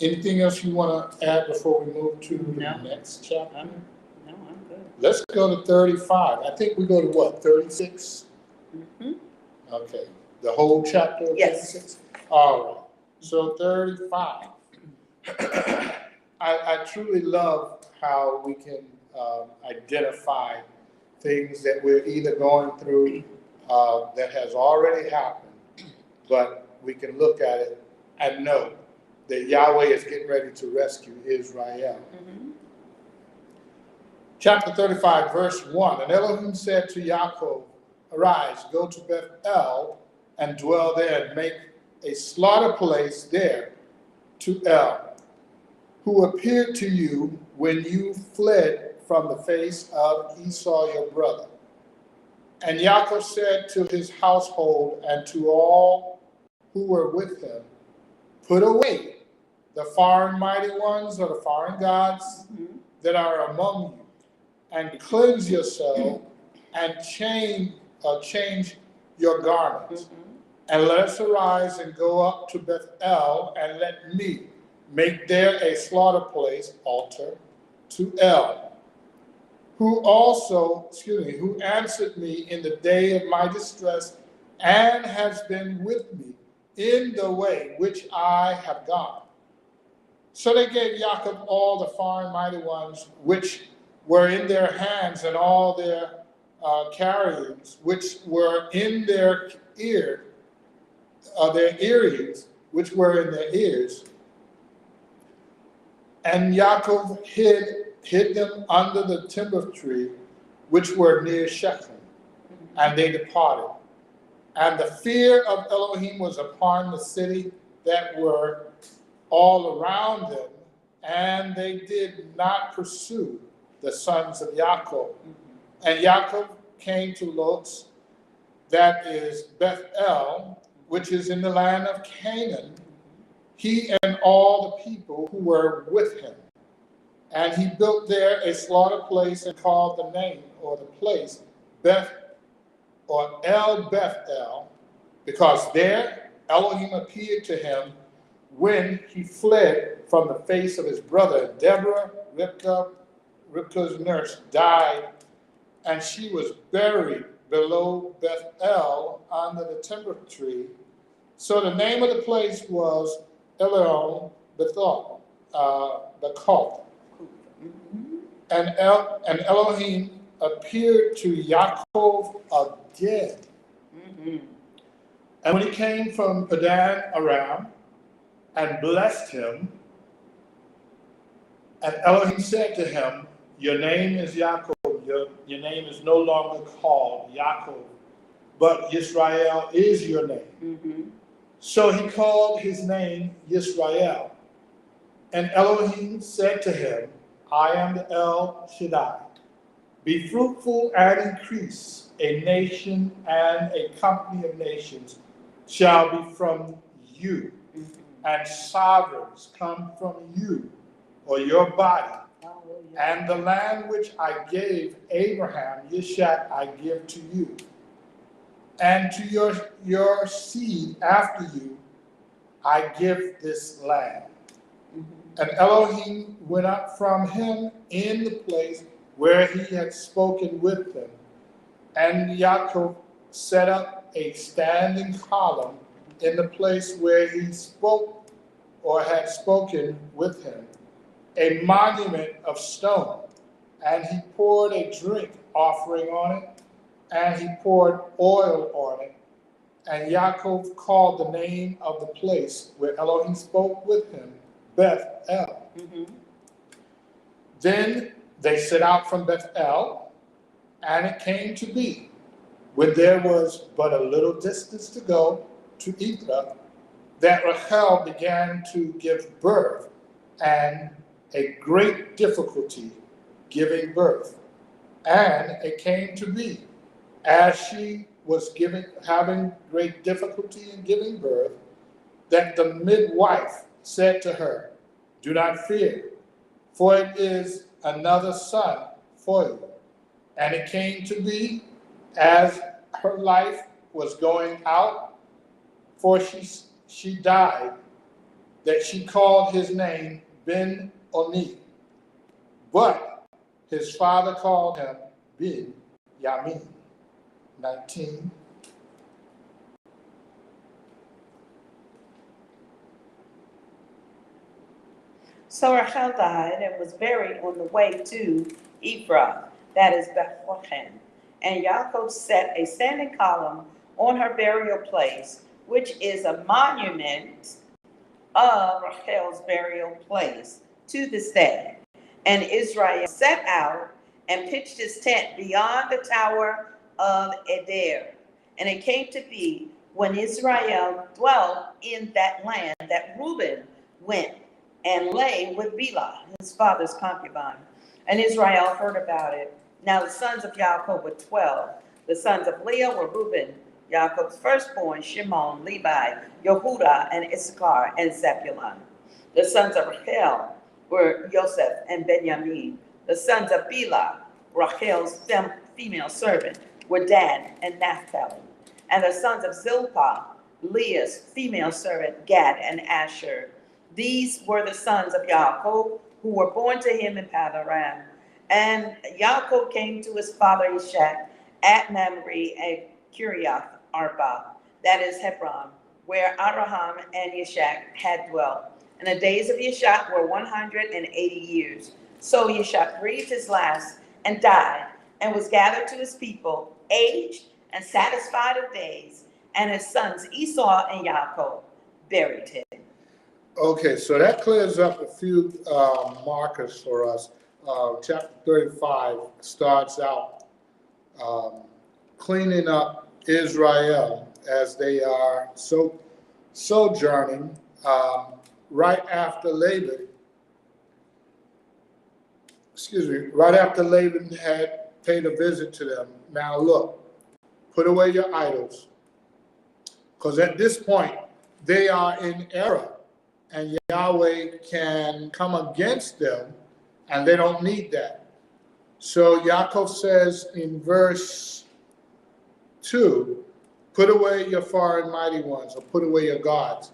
Anything else you want to add before we move to the next chapter? No, I'm good. Let's go to 35. I think we go to what, 36? Okay. The whole chapter of 36? All right. So 35. I truly love how we can identify things that we're either going through that has already happened, but we can look at it and know that Yahweh is getting ready to rescue Israel. Chapter 35, verse 1. And Elohim said to Yaakov, arise, go to Bethel and dwell there, and make a slaughter place there to El, who appeared to you when you fled from the face of Esau your brother. And Yaakov said to his household and to all who were with him, put away the foreign mighty ones or the foreign gods that are among you, and cleanse yourself and change your garments. And let us arise and go up to Bethel, and let me make there a slaughter place, altar, to El, who answered me in the day of my distress, and has been with me in the way which I have gone. So they gave Yaakov all the foreign mighty ones which were in their hands, and all their carriers which were in their earrings, which were in their ears. And Yaakov hid them under the timber tree, which were near Shechem, and they departed. And the fear of Elohim was upon the city that were all around them, and they did not pursue the sons of Yaakov. And Yaakov came to Lotz, that is Bethel, which is in the land of Canaan, he and all the people who were with him. And he built there a slaughter place, and called the name or the place El Bethel, because there Elohim appeared to him when he fled from the face of his brother. Deborah, Rivka's nurse, died, and she was buried below Bethel under the timber tree. So the name of the place was Elon Bethel, and Elohim appeared to Yaakov again. And when he came from Padan Aram and blessed him, and Elohim said to him, your name is Yaakov, your name is no longer called Yaakov, but Yisrael is your name. So he called his name Yisrael. And Elohim said to him, I am the El Shaddai. Be fruitful and increase, a nation and a company of nations shall be from you, and sovereigns come from you, or your body. Hallelujah. And the land which I gave Abraham, Yishak, I give to you, and to your seed after you, I give this land. And Elohim went up from him in the place where he had spoken with them. And Yaakov set up a standing column in the place where he spoke or had spoken with him, a monument of stone. And he poured a drink offering on it, and he poured oil on it. And Yaakov called the name of the place where Elohim spoke with him, Beth-El. Then they set out from Beth-El, and it came to be, when there was but a little distance to go to Ethra, that Rachel began to give birth, and a great difficulty giving birth. And it came to be, as she was having great difficulty in giving birth, that the midwife said to her, "Do not fear, for it is another son for you." And it came to be, as her life was going out, for she died, that she called his name Ben-Oni. But his father called him Ben-Yamin. 19. So Rachel died and was buried on the way to Ephrath, that is Bethlehem. And Yaakov set a standing column on her burial place, which is a monument of Rachel's burial place to this day. And Israel set out and pitched his tent beyond the tower of Eder. And it came to be, when Israel dwelt in that land, that Reuben went and lay with Bilhah, his father's concubine. And Israel heard about it. Now the sons of Yaakov were 12. The sons of Leah were Reuben, Yaakov's firstborn, Shimon, Levi, Yehudah, and Issachar, and Zebulun. The sons of Rachel were Joseph and Benjamin. The sons of Bilhah, Rachel's female servant, were Dan and Naphtali. And the sons of Zilpah, Leah's female servant, Gad and Asher. These were the sons of Yaakov, who were born to him in Padan. And Yaakov came to his father Ishak at Mamre at Kiriath Arba, that is Hebron, where Abraham and Ishak had dwelt. And the days of Ishak were 180 years. So Ishak breathed his last and died, and was gathered to his people, aged and satisfied of days. And his sons Esau and Yaakov buried him. Okay, so that clears up a few markers for us. Chapter 35 starts out cleaning up Israel as they are sojourning right after Laban had paid a visit to them. Now look, put away your idols, because at this point they are in error, and Yahweh can come against them, and they don't need that. So Yaakov says in verse 2, put away your foreign mighty ones, or put away your gods.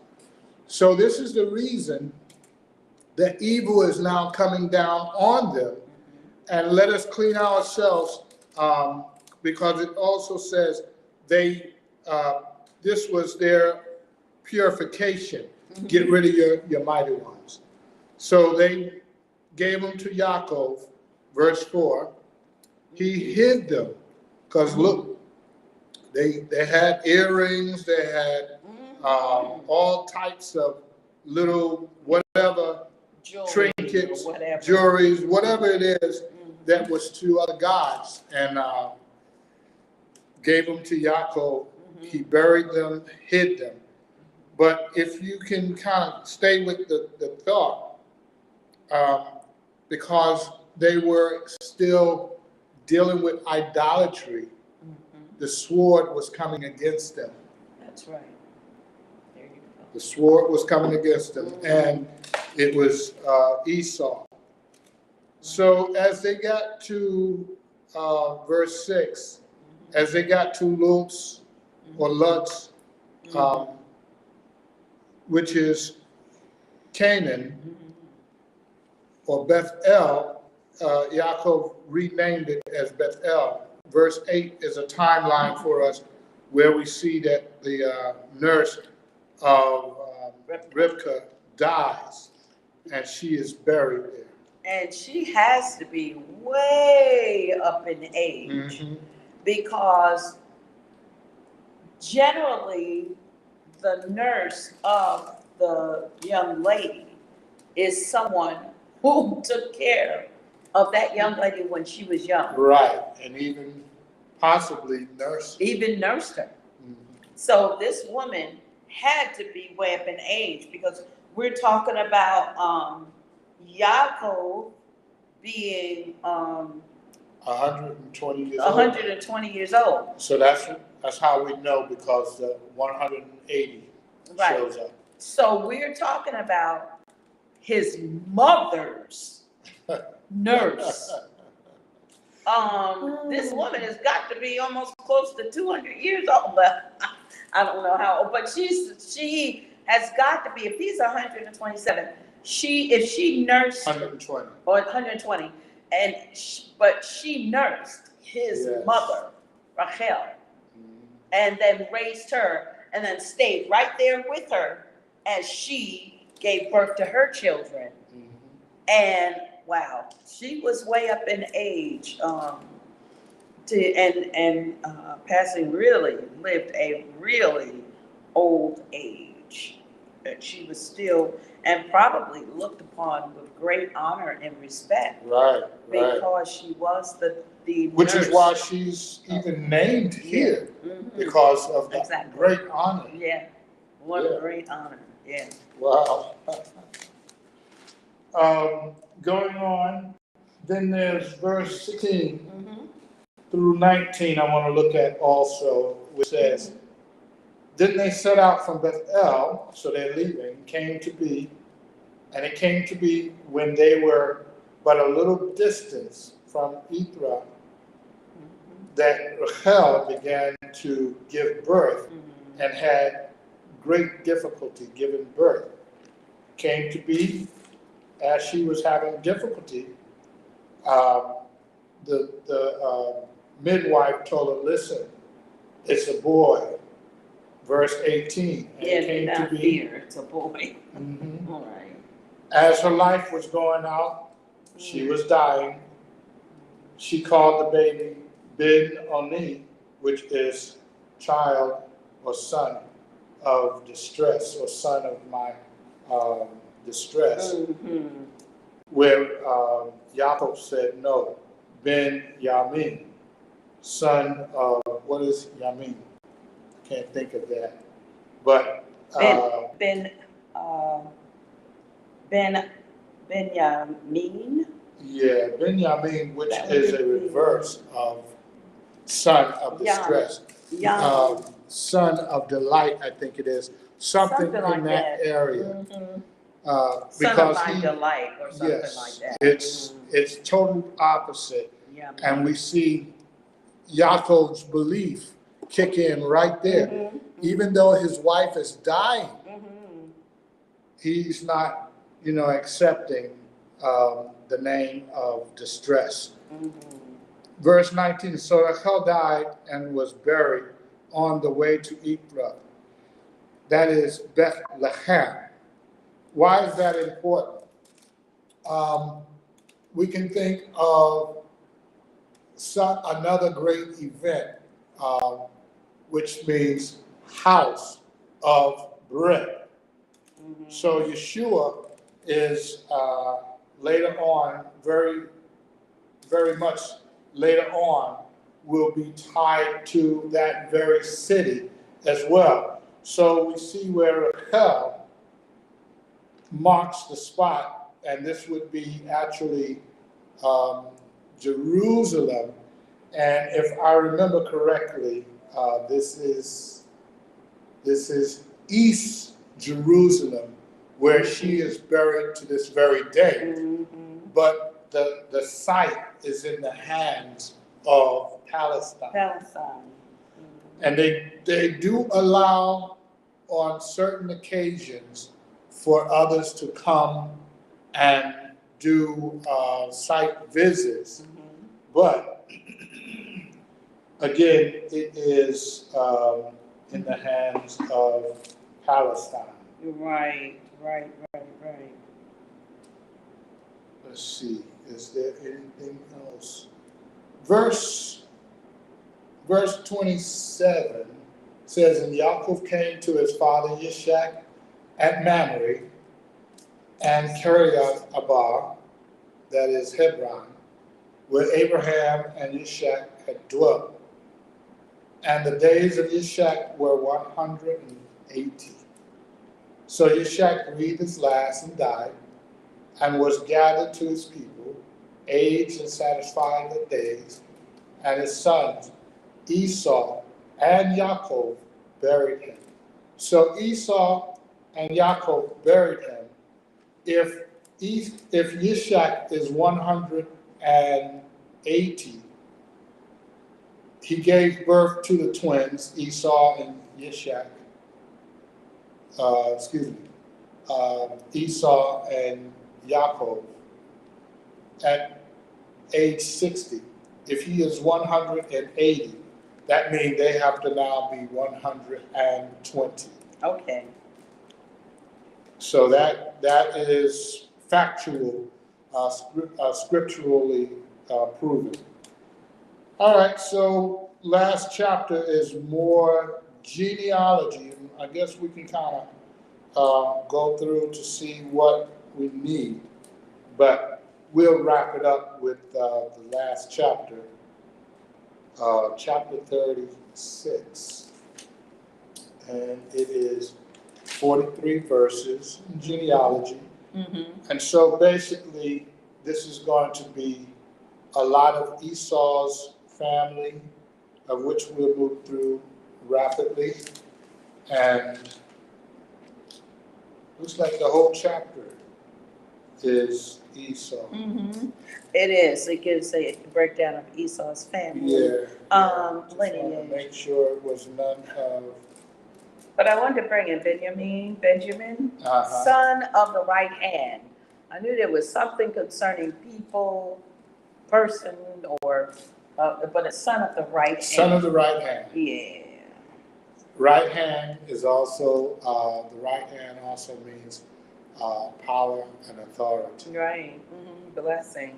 So this is the reason that evil is now coming down on them. And let us clean ourselves, because it also says this was their purification. Get rid of your mighty ones. So they gave them to Yaakov, verse 4. He hid them, because look, they had earrings, they had all types of little whatever, trinkets, jewelries, whatever it is that was to other gods, and gave them to Yaakov. He buried them, hid them. But if you can kind of stay with the thought, because they were still dealing with idolatry, the sword was coming against them. That's right. The sword was coming against them, and it was Esau. So as they got to verse 6, as they got to Luz or Lutz, which is Canaan, or Bethel, Yaakov renamed it as Bethel. Verse 8 is a timeline for us where we see that the nurse of Rivka dies, and she is buried there. And she has to be way up in age, because generally the nurse of the young lady is someone who took care of that young lady when she was young. Right, and even possibly nursed. Even nursed her. So this woman had to be way up in age, because we're talking about Yaakov being 120 years old. 120 years old. So that's how we know, because the 180 shows up. So we're talking about his mother's nurse. This woman has got to be almost close to 200 years old. But I don't know how old, but she has got to be, if he's 127, if she nursed 120 or 120, but she nursed his mother, Rachel, and then raised her, and then stayed right there with her as she gave birth to her children. And wow, she was way up in age, passing really lived a really old age. That she was still, and probably looked upon with great honor and respect. Right. Because she was the which nurse. is why she's even named here, because of the great honor. Yeah, what a great honor. Yeah. Wow. Going on, then there's verse 16 through 19 I want to look at also, which says, then they set out from Bethel, so they're leaving, it came to be when they were but a little distance from Ithra, that Rachel began to give birth and had great difficulty giving birth. Came to be, as she was having difficulty, the midwife told her, listen, it's a boy. Verse 18. And it came to be, fear, it's a boy. All right. As her life was going out, she was dying. She called the baby Ben-Oni, which is child or son of distress, or son of my distress. Where Yaakov said, no, Ben-Yamin, son of, what is Yamin? Can't think of that. But Benjamin. Yeah, Benjamin, which is a reverse of son of distress. Son of delight, I think it is. Something like in that area. Because son of my delight or something like that. It's total opposite. And we see Yaakov's belief kick in right there. Even though his wife is dying, he's not, accepting the name of distress. Verse 19, so Rachel died and was buried on the way to Ithra. That is Bethlehem. Why is that important? We can think of another great event, which means house of bread. So Yeshua is later on, very, very much later on, will be tied to that very city as well. So we see where Rachel marks the spot, and this would be actually Jerusalem. And if I remember correctly, this is east Jerusalem, where she is buried to this very day. Mm-hmm. But the site is in the hands of Palestine. Palestine. Mm-hmm. And they do allow on certain occasions for others to come and do site visits. Mm-hmm. But again, it is in the hands of Palestine. Right. Let's see, is there anything else? Verse 27 says, and Yaakov came to his father Yishak at Mamre and Kiriath Arba, that is Hebron, where Abraham and Yishak had dwelt. And the days of Yishak were 180. So Yishak breathed his last and died, and was gathered to his people, aged and satisfied with days, and his sons Esau and Yaakov buried him. So Esau and Yaakov buried him. If Yishak is 180, he gave birth to the twins, Esau and Yishak. Esau and Yaakov at age 60. If he is 180, that means they have to now be 120. Okay. So that is factual, scripturally proven. All right, so last chapter is more genealogy. I guess we can kind of go through to see what we need, but we'll wrap it up with the last chapter, chapter 36, and it is 43 verses in genealogy. Mm-hmm. And so basically this is going to be a lot of Esau's family, of which we'll move through rapidly, and looks like the whole chapter is Esau. Mm-hmm. It is. It gives a breakdown of Esau's family. Yeah. Just lineage. wanted to make sure it was none of. But I wanted to bring in Benjamin, Uh-huh. son of the right hand. I knew there was something concerning people, person, or but a son of the right hand. Son of the right hand. Yeah. Right hand is also, the right hand also means power and authority. Right. Mm-hmm. Blessing.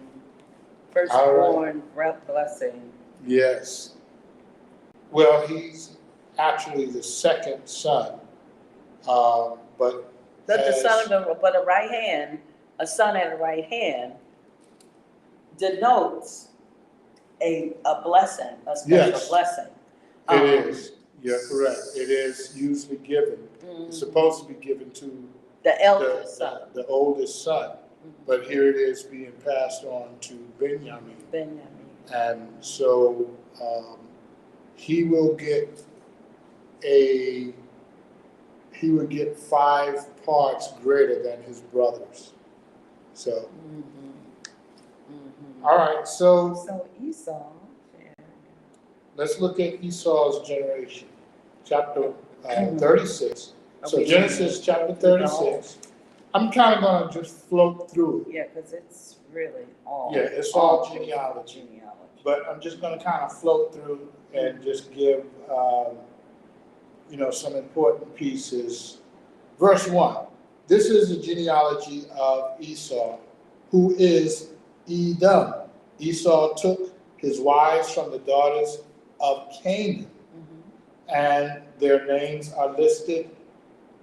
Firstborn blessing. Yes. Well, he's actually the second son, but The son of the, but a right hand, a son and a right hand denotes a blessing, a special Yes. blessing. It is. You're correct. It is usually given. Mm-hmm. It's supposed to be given to The eldest son. the oldest son, but here it is being passed on to Benjamin. And so he will get 5 parts greater than his brothers. So, all right, so Esau. Yeah. let's look at Esau's generation, chapter 36. So Okay. Genesis chapter 36. I'm kind of going to just float through it. Yeah, because it's really all. Yeah, it's all genealogy. But I'm just going to kind of float through and just give, some important pieces. Verse 1. This is the genealogy of Esau, who is Edom. Esau took his wives from the daughters of Canaan, and their names are listed.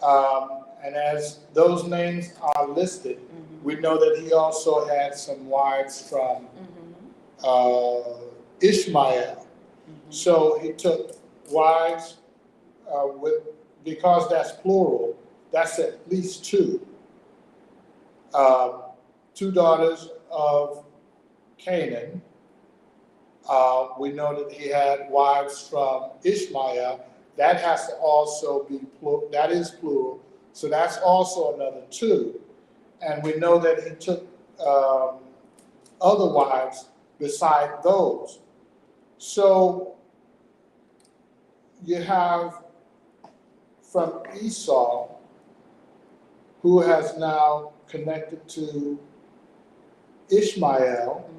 And as those names are listed, we know that he also had some wives from Ishmael. So he took wives because that's plural, that's at least 2. 2 daughters of Canaan. We know that he had wives from Ishmael. That has to also be plural, that is plural, So that's also another 2. And we know that he took other wives beside those. So you have from Esau, who has now connected to Ishmael,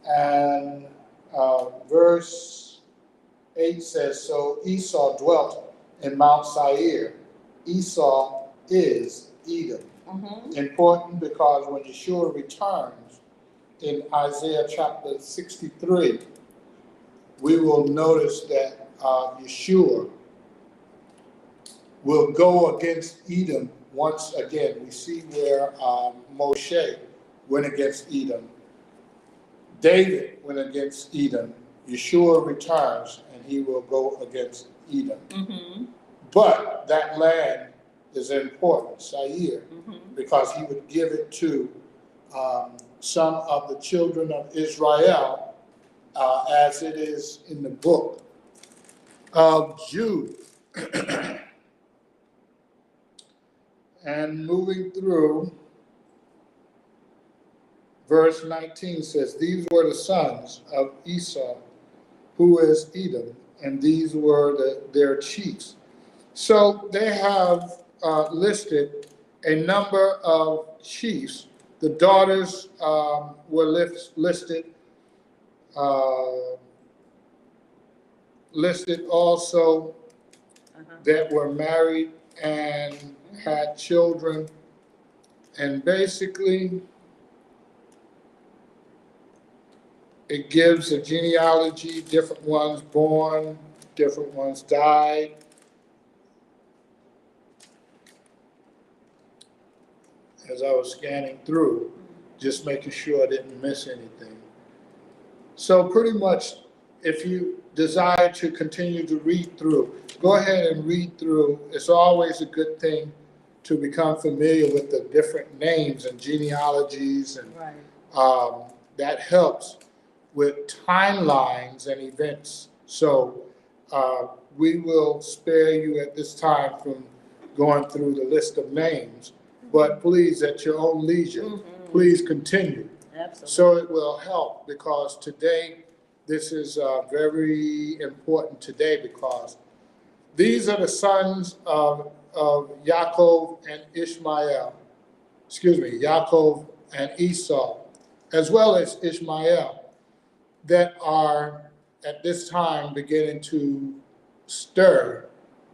and verse 8 says, so Esau dwelt in Mount Seir. Esau is Edom. Important because when Yeshua returns in Isaiah chapter 63, we will notice that Yeshua will go against Edom once again. We see where Moshe went against Edom. David went against Edom. Yeshua returns and he will go against Edom. But that land is important, Seir, because he would give it to some of the children of Israel, as it is in the book of Jude. And moving through, verse 19 says, these were the sons of Esau, who is Edom, and these were their chiefs. So they have listed a number of chiefs. The daughters were listed also that were married and had children. And basically, it gives a genealogy, different ones born, different ones died. As I was scanning through, just making sure I didn't miss anything. So pretty much, if you desire to continue to read through, go ahead and read through. It's always a good thing to become familiar with the different names and genealogies, and that helps with timelines and events. So we will spare you at this time from going through the list of names, but please, at your own leisure, please continue. Absolutely. So it will help, because today, this is very important today, because these are the sons of Yaakov and Yaakov and Esau, as well as Ishmael, that are at this time beginning to stir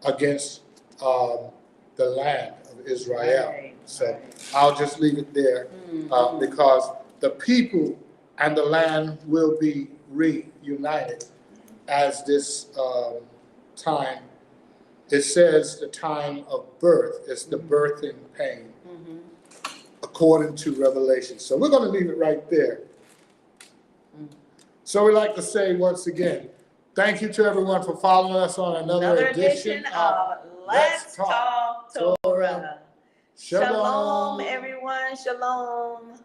against the land of Israel. So I'll just leave it there, because the people and the land will be reunited as this time. It says the time of birth. It's the birthing pain, according to Revelation. So we're going to leave it right there. So we'd like to say once again, thank you to everyone for following us on another edition of Let's Talk Torah. Shalom. Shalom, everyone. Shalom.